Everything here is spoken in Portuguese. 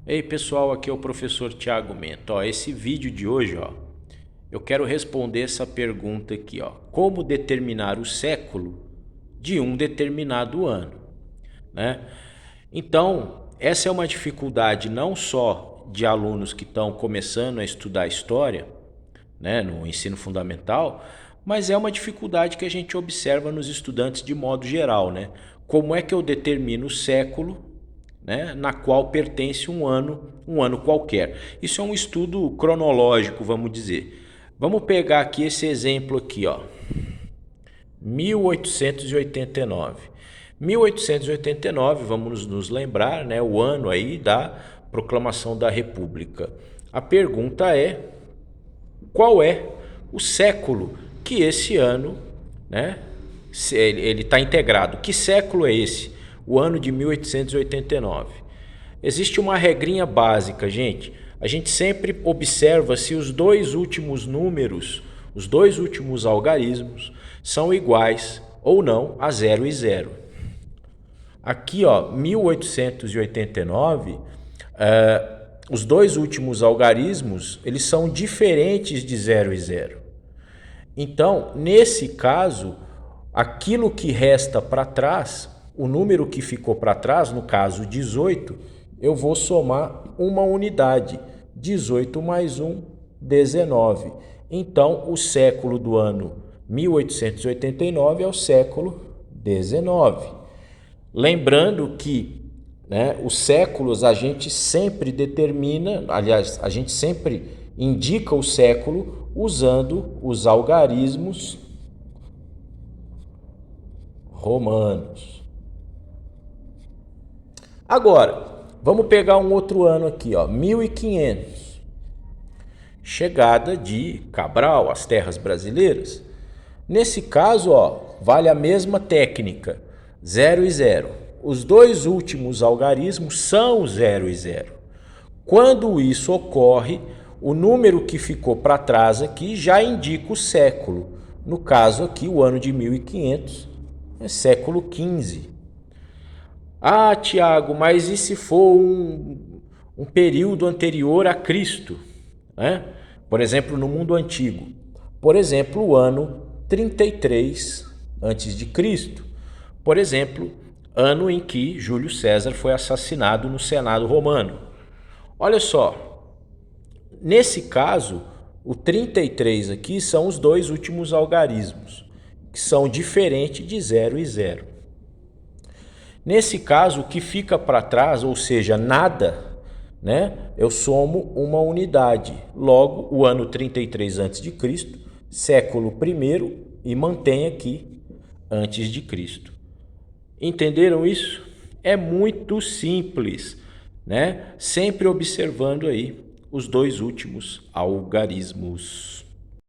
Ei pessoal, aqui é o professor Tiago Mento. Esse vídeo de hoje, eu quero responder essa pergunta aqui, como determinar o século de um determinado ano, né? Então, essa é uma dificuldade não só de alunos que estão começando a estudar história, né, no ensino fundamental, mas é uma dificuldade que a gente observa nos estudantes de modo geral, né? Como é que eu determino o século, né, na qual pertence um ano qualquer? Isso é um estudo cronológico, vamos dizer. Vamos pegar aqui esse exemplo aqui, 1889. 1889, vamos nos lembrar, né, o ano aí da proclamação da República. A pergunta é: qual é o século que esse ano, né, ele está integrado? Que século é esse? O ano de 1889. Existe uma regrinha básica, gente. A gente sempre observa se os dois últimos números, os dois últimos algarismos, são iguais ou não a 0 e 0. Aqui, 1889, os dois últimos algarismos, eles são diferentes de 0 e 0. Então, nesse caso, aquilo que resta para trás, o número que ficou para trás, no caso 18, eu vou somar uma unidade. 18 mais 1, 19. Então, o século do ano 1889 é o século 19. Lembrando que, né, os séculos a gente sempre determina, aliás, a gente sempre indica o século usando os algarismos romanos. Agora, vamos pegar um outro ano aqui, 1500. Chegada de Cabral às terras brasileiras. Nesse caso, vale a mesma técnica, 0 e 0. Os dois últimos algarismos são 0 e 0. Quando isso ocorre, o número que ficou para trás aqui já indica o século. No caso aqui, o ano de 1500 é século XV. Ah, Tiago, mas e se for um período anterior a Cristo? Né? Por exemplo, no mundo antigo. Por exemplo, o ano 33 antes de Cristo. Por exemplo, ano em que Júlio César foi assassinado no Senado Romano. Olha só, nesse caso, o 33 aqui são os dois últimos algarismos, que são diferentes de 0 e 0. Nesse caso, o que fica para trás, ou seja, nada, né? Eu somo uma unidade. Logo, o ano 33 a.C., século I, e mantém aqui antes de Cristo. Entenderam isso? É muito simples, né? Sempre observando aí os dois últimos algarismos.